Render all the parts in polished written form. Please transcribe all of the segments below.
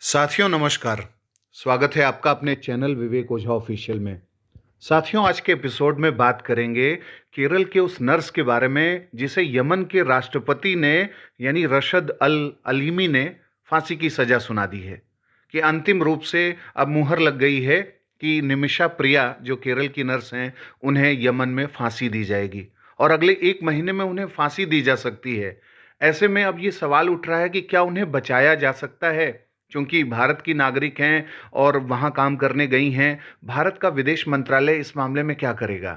साथियों नमस्कार। स्वागत है आपका अपने चैनल विवेक ओझा ऑफिशियल में। साथियों आज के एपिसोड में बात करेंगे केरल के उस नर्स के बारे में जिसे यमन के राष्ट्रपति ने यानी रशद अल अलीमी ने फांसी की सजा सुना दी है कि अंतिम रूप से अब मुहर लग गई है कि निमिषा प्रिया जो केरल की नर्स हैं उन्हें यमन में फांसी दी जाएगी और अगले 1 महीने में उन्हें फांसी दी जा सकती है। ऐसे में अब ये सवाल उठ रहा है कि क्या उन्हें बचाया जा सकता है, क्योंकि भारत की नागरिक हैं और वहाँ काम करने गई हैं। भारत का विदेश मंत्रालय इस मामले में क्या करेगा?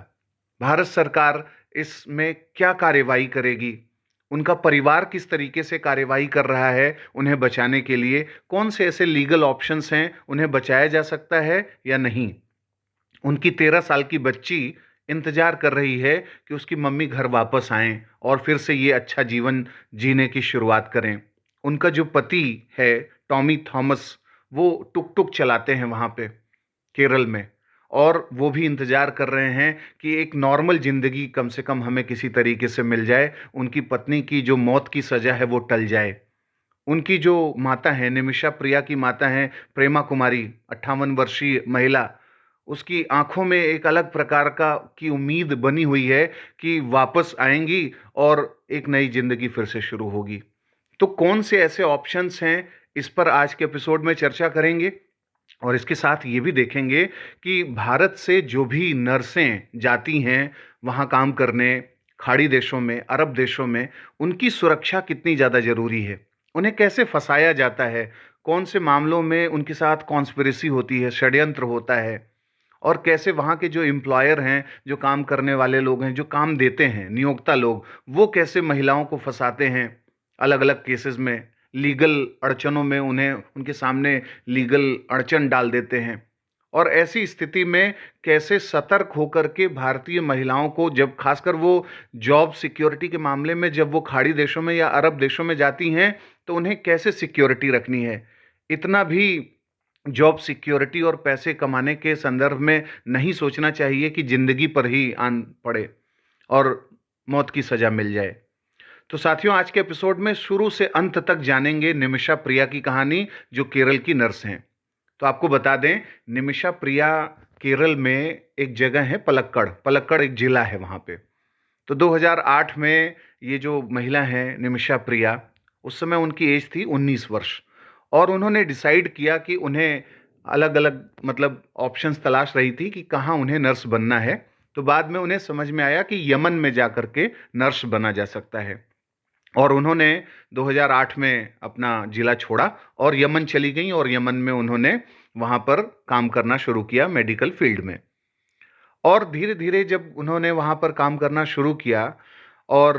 भारत सरकार इसमें क्या कार्यवाही करेगी? उनका परिवार किस तरीके से कार्यवाही कर रहा है उन्हें बचाने के लिए? कौन से ऐसे लीगल ऑप्शंस हैं, उन्हें बचाया जा सकता है या नहीं? उनकी 13 साल की बच्ची इंतजार कर रही है कि उसकी मम्मी घर वापस आएं और फिर से ये अच्छा जीवन जीने की शुरुआत करें। उनका जो पति है टॉमी थॉमस, वो टुक-टुक चलाते हैं वहाँ पे केरल में, और वो भी इंतजार कर रहे हैं कि एक नॉर्मल ज़िंदगी कम से कम हमें किसी तरीके से मिल जाए। उनकी पत्नी की जो मौत की सज़ा है वो टल जाए। उनकी जो माता हैं, निमिषा प्रिया की माता हैं प्रेमा कुमारी, 58 वर्षीय महिला, उसकी आँखों में एक अलग प्रकार का की उम्मीद बनी हुई है कि वापस आएँगी और एक नई ज़िंदगी फिर से शुरू होगी। तो कौन से ऐसे ऑप्शंस हैं, इस पर आज के एपिसोड में चर्चा करेंगे और इसके साथ ये भी देखेंगे कि भारत से जो भी नर्सें जाती हैं वहाँ काम करने, खाड़ी देशों में, अरब देशों में, उनकी सुरक्षा कितनी ज़्यादा ज़रूरी है। उन्हें कैसे फँसाया जाता है, कौन से मामलों में उनके साथ कॉन्स्पिरेसी होती है, षड्यंत्र होता है, और कैसे वहाँ के जो एम्प्लॉयर हैं, जो काम करने वाले लोग हैं, जो काम देते हैं, नियोक्ता लोग, वो कैसे महिलाओं को फँसाते हैं अलग-अलग केसेस में, लीगल अड़चनों में उन्हें उनके सामने लीगल अड़चन डाल देते हैं। और ऐसी स्थिति में कैसे सतर्क होकर के भारतीय महिलाओं को, जब खासकर वो जॉब सिक्योरिटी के मामले में जब वो खाड़ी देशों में या अरब देशों में जाती हैं, तो उन्हें कैसे सिक्योरिटी रखनी है। इतना भी जॉब सिक्योरिटी और पैसे कमाने के संदर्भ में नहीं सोचना चाहिए कि ज़िंदगी पर ही आन पड़े और मौत की सज़ा मिल जाए। तो साथियों आज के एपिसोड में शुरू से अंत तक जानेंगे निमिषा प्रिया की कहानी, जो केरल की नर्स हैं। तो आपको बता दें, निमिषा प्रिया केरल में एक जगह है पलक्कड़, पलक्कड़ एक जिला है वहाँ पे। तो 2008 में ये जो महिला हैं निमिषा प्रिया, उस समय उनकी एज थी 19 वर्ष, और उन्होंने डिसाइड किया कि उन्हें अलग-अलग मतलब ऑप्शंस तलाश रही थी कि कहाँ उन्हें नर्स बनना है। तो बाद में उन्हें समझ में आया कि यमन में जाकर के नर्स बना जा सकता है, और उन्होंने 2008 में अपना ज़िला छोड़ा और यमन चली गईं, और यमन में उन्होंने वहाँ पर काम करना शुरू किया मेडिकल फील्ड में। और धीरे-धीरे जब उन्होंने वहाँ पर काम करना शुरू किया और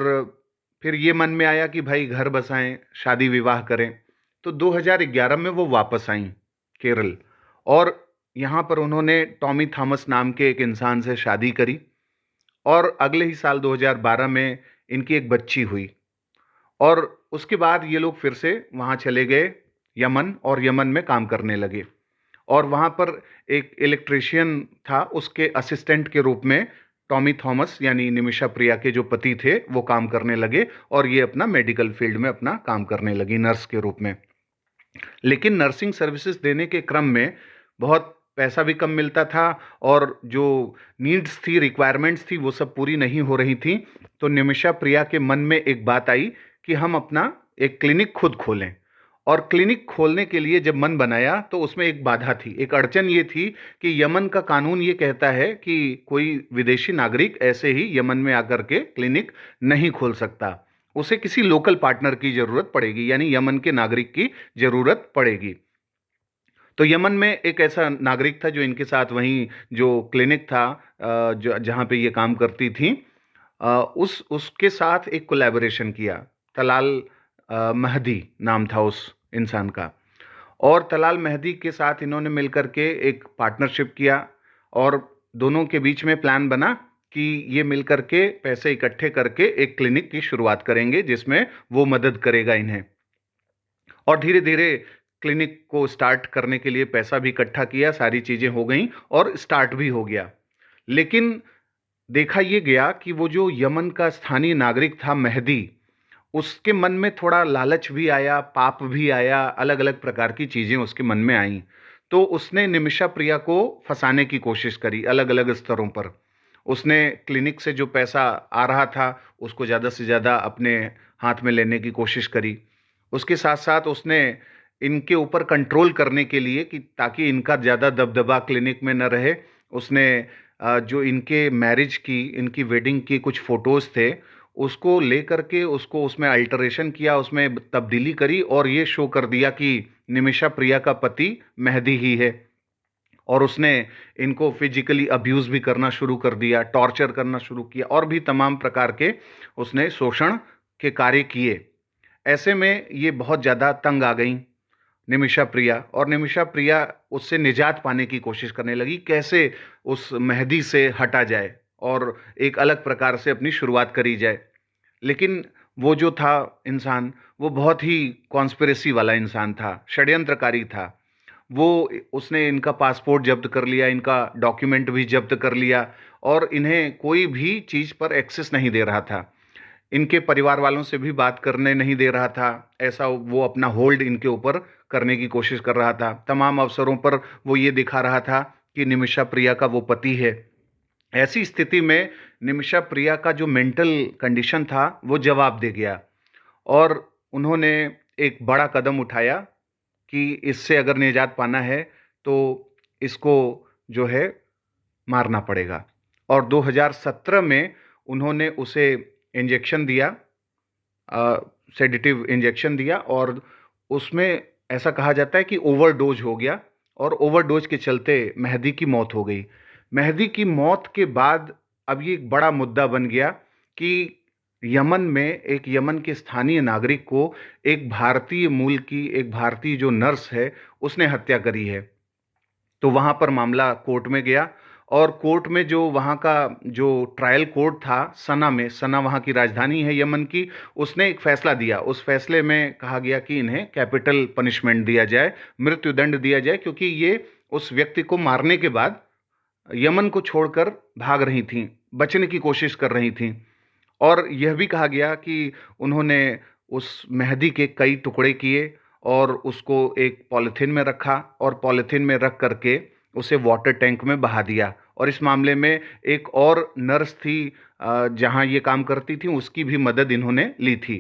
फिर ये मन में आया कि भाई घर बसाएँ, शादी-विवाह करें, तो 2011 में वो वापस आईं केरल, और यहाँ पर उन्होंने टॉमी थॉमस नाम के एक इंसान से शादी करी, और अगले ही साल 2012 में इनकी एक बच्ची हुई। और उसके बाद ये लोग फिर से वहाँ चले गए यमन, और यमन में काम करने लगे, और वहाँ पर एक इलेक्ट्रीशियन था, उसके असिस्टेंट के रूप में टॉमी थॉमस यानी निमिषा प्रिया के जो पति थे वो काम करने लगे, और ये अपना मेडिकल फील्ड में अपना काम करने लगी नर्स के रूप में। लेकिन नर्सिंग सर्विसेज देने के क्रम में बहुत पैसा भी कम मिलता था, और जो नीड्स थी, रिक्वायरमेंट्स थी, वो सब पूरी नहीं हो रही थी। तो निमिषा प्रिया के मन में एक बात आई कि हम अपना एक क्लिनिक खुद खोलें। और क्लिनिक खोलने के लिए जब मन बनाया तो उसमें एक बाधा थी, एक अड़चन ये थी कि यमन का कानून ये कहता है कि कोई विदेशी नागरिक ऐसे ही यमन में आकर के क्लिनिक नहीं खोल सकता। उसे किसी लोकल पार्टनर की ज़रूरत पड़ेगी, यानी यमन के नागरिक की ज़रूरत पड़ेगी। तो यमन में एक ऐसा नागरिक था जो इनके साथ वहीं जो क्लिनिक था जो जहाँ पे ये काम करती थी, उसके साथ एक कोलैबोरेशन किया। तलाल महदी नाम था उस इंसान का, और तलाल महदी के साथ इन्होंने मिलकर के एक पार्टनरशिप किया, और दोनों के बीच में प्लान बना कि ये मिलकर के पैसे इकट्ठे करके एक क्लिनिक की शुरुआत करेंगे जिसमें वो मदद करेगा इन्हें। और धीरे-धीरे क्लिनिक को स्टार्ट करने के लिए पैसा भी इकट्ठा किया, सारी चीज़ें हो गईं और स्टार्ट भी हो गया। लेकिन देखा ये गया कि वो जो यमन का स्थानीय नागरिक था मेहदी, उसके मन में थोड़ा लालच भी आया, पाप भी आया, अलग-अलग प्रकार की चीज़ें उसके मन में आईं। तो उसने निमिषा प्रिया को फँसाने की कोशिश करी अलग-अलग स्तरों पर। उसने क्लिनिक से जो पैसा आ रहा था, उसको ज़्यादा से ज़्यादा अपने हाथ में लेने की कोशिश करी। उसके साथ-साथ उसने इनके ऊपर कंट्रोल करने के लिए कि ताकि इनका ज़्यादा दबदबा क्लिनिक में न रहे, उसने जो इनके मैरिज की, इनकी वेडिंग की कुछ फ़ोटोज़ थे, उसको लेकर के उसको उसमें अल्टरेशन किया, उसमें तब्दीली करी और ये शो कर दिया कि निमिषा प्रिया का पति मेहदी ही है। और उसने इनको फिज़िकली अब्यूज़ भी करना शुरू कर दिया, टॉर्चर करना शुरू किया और भी तमाम प्रकार के उसने शोषण के कार्य किए। ऐसे में ये बहुत ज़्यादा तंग आ गईं निमिषा प्रिया, और निमिषा प्रिया उससे निजात पाने की कोशिश करने लगी, कैसे उस मेहदी से हटा जाए और एक अलग प्रकार से अपनी शुरुआत करी जाए। लेकिन वो जो था इंसान, वो बहुत ही कॉन्स्पिरेसी वाला इंसान था, षड्यंत्रकारी था। वो उसने इनका पासपोर्ट जब्त कर लिया, इनका डॉक्यूमेंट भी जब्त कर लिया और इन्हें कोई भी चीज़ पर एक्सेस नहीं दे रहा था। इनके परिवार वालों से भी बात करने नहीं दे रहा था। ऐसा वो अपना होल्ड इनके ऊपर करने की कोशिश कर रहा था। तमाम अवसरों पर वो ये दिखा रहा था कि निमिषा प्रिया का वो पति है। ऐसी स्थिति में निमिषा प्रिया का जो मेंटल कंडीशन था, वो जवाब दे गया और उन्होंने एक बड़ा कदम उठाया कि इससे अगर निजात पाना है, तो इसको जो है मारना पड़ेगा। और 2017 में उन्होंने उसे इंजेक्शन दिया, सेडेटिव इंजेक्शन दिया और उसमें ऐसा कहा जाता है कि ओवरडोज हो गया और ओवरडोज के चलते मेहदी की मौत हो गई। मेहदी की मौत के बाद अब ये एक बड़ा मुद्दा बन गया कि यमन में एक यमन के स्थानीय नागरिक को एक भारतीय मूल की एक भारतीय जो नर्स है, उसने हत्या करी है। तो वहाँ पर मामला कोर्ट में गया और कोर्ट में जो वहाँ का जो ट्रायल कोर्ट था सना में, सना वहाँ की राजधानी है यमन की, उसने एक फैसला दिया। उस फैसले में कहा गया कि इन्हें कैपिटल पनिशमेंट दिया जाए, मृत्युदंड दिया जाए, क्योंकि ये उस व्यक्ति को मारने के बाद यमन को छोड़कर भाग रही थीं, बचने की कोशिश कर रही थीं। और यह भी कहा गया कि उन्होंने उस मेहदी के कई टुकड़े किए और उसको एक पॉलीथीन में रखा और पॉलीथीन में रख करके उसे वाटर टैंक में बहा दिया। और इस मामले में एक और नर्स थी जहाँ ये काम करती थी, उसकी भी मदद इन्होंने ली थी।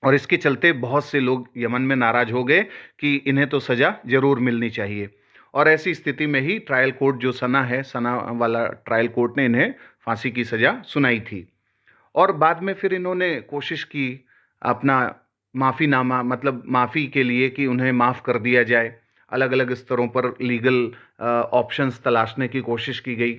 और इसके चलते बहुत से लोग यमन में नाराज हो गए कि इन्हें तो सज़ा ज़रूर मिलनी चाहिए। और ऐसी स्थिति में ही ट्रायल कोर्ट जो सना है, सना वाला ट्रायल कोर्ट ने इन्हें फांसी की सज़ा सुनाई थी। और बाद में फिर इन्होंने कोशिश की अपना माफ़ीनामा, मतलब माफ़ी के लिए कि उन्हें माफ़ कर दिया जाए। अलग-अलग स्तरों पर लीगल ऑप्शंस तलाशने की कोशिश की गई।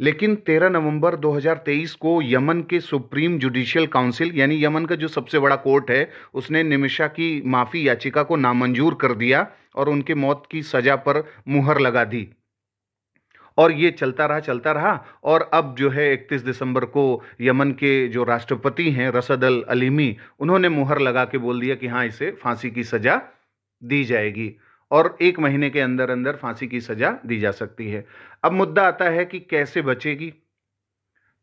लेकिन 13 नवंबर 2023 को यमन के सुप्रीम जुडिशियल काउंसिल, यानी यमन का जो सबसे बड़ा कोर्ट है, उसने निमिषा की माफ़ी याचिका को नामंजूर कर दिया और उनके मौत की सज़ा पर मुहर लगा दी। और ये चलता रहा और अब जो है 31 दिसंबर को यमन के जो राष्ट्रपति हैं रसद अल अलीमी, उन्होंने मुहर लगा के बोल दिया कि हाँ, इसे फांसी की सज़ा दी जाएगी और 1 महीने के अंदर-अंदर फांसी की सज़ा दी जा सकती है। अब मुद्दा आता है कि कैसे बचेगी?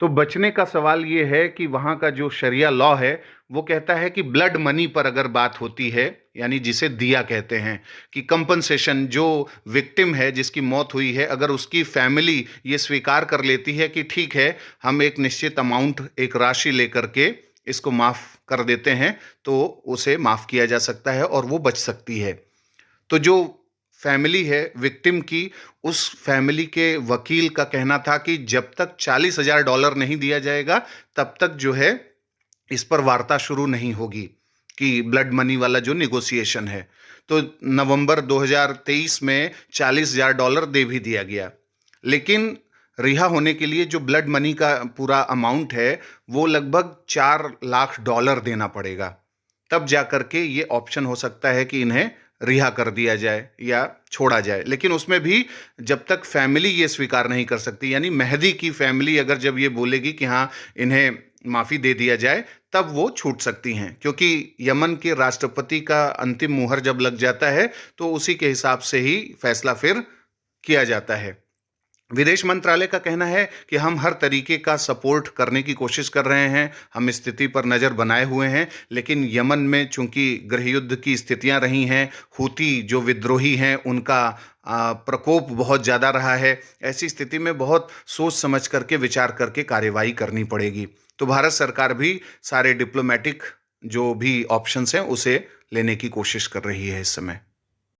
तो बचने का सवाल ये है कि वहाँ का जो शरिया लॉ है, वो कहता है कि ब्लड मनी पर अगर बात होती है, यानी जिसे दिया कहते हैं, कि कंपनसेशन जो विक्टिम है, जिसकी मौत हुई है, अगर उसकी फैमिली ये स्वीकार कर लेती है कि ठीक है, हम एक निश्चित अमाउंट, एक राशि लेकर के इसको माफ़ कर देते हैं, तो उसे माफ़ किया जा सकता है और वो बच सकती है। तो जो फैमिली है विक्टिम की, उस फैमिली के वकील का कहना था कि जब तक $40,000 नहीं दिया जाएगा, तब तक जो है इस पर वार्ता शुरू नहीं होगी कि ब्लड मनी वाला जो नेगोशिएशन है। तो नवंबर 2023 में $40,000 दे भी दिया गया। लेकिन रिहा होने के लिए जो ब्लड मनी का पूरा अमाउंट है, वो लगभग $4 लाख देना पड़ेगा। तब जाकर के ये ऑप्शन हो सकता है कि इन्हें रिहा कर दिया जाए या छोड़ा जाए। लेकिन उसमें भी जब तक फैमिली ये स्वीकार नहीं कर सकती, यानी मेहदी की फैमिली अगर जब ये बोलेगी कि हाँ, इन्हें माफ़ी दे दिया जाए, तब वो छूट सकती हैं। क्योंकि यमन के राष्ट्रपति का अंतिम मुहर जब लग जाता है, तो उसी के हिसाब से ही फैसला फिर किया जाता है। विदेश मंत्रालय का कहना है कि हम हर तरीके का सपोर्ट करने की कोशिश कर रहे हैं, हम स्थिति पर नज़र बनाए हुए हैं, लेकिन यमन में चूंकि गृहयुद्ध की स्थितियां रही हैं, हूती जो विद्रोही हैं उनका प्रकोप बहुत ज़्यादा रहा है। ऐसी स्थिति में बहुत सोच समझ करके विचार करके कार्यवाही करनी पड़ेगी। तो भारत सरकार भी सारे डिप्लोमेटिक जो भी ऑप्शंस हैं उसे लेने की कोशिश कर रही है इस समय।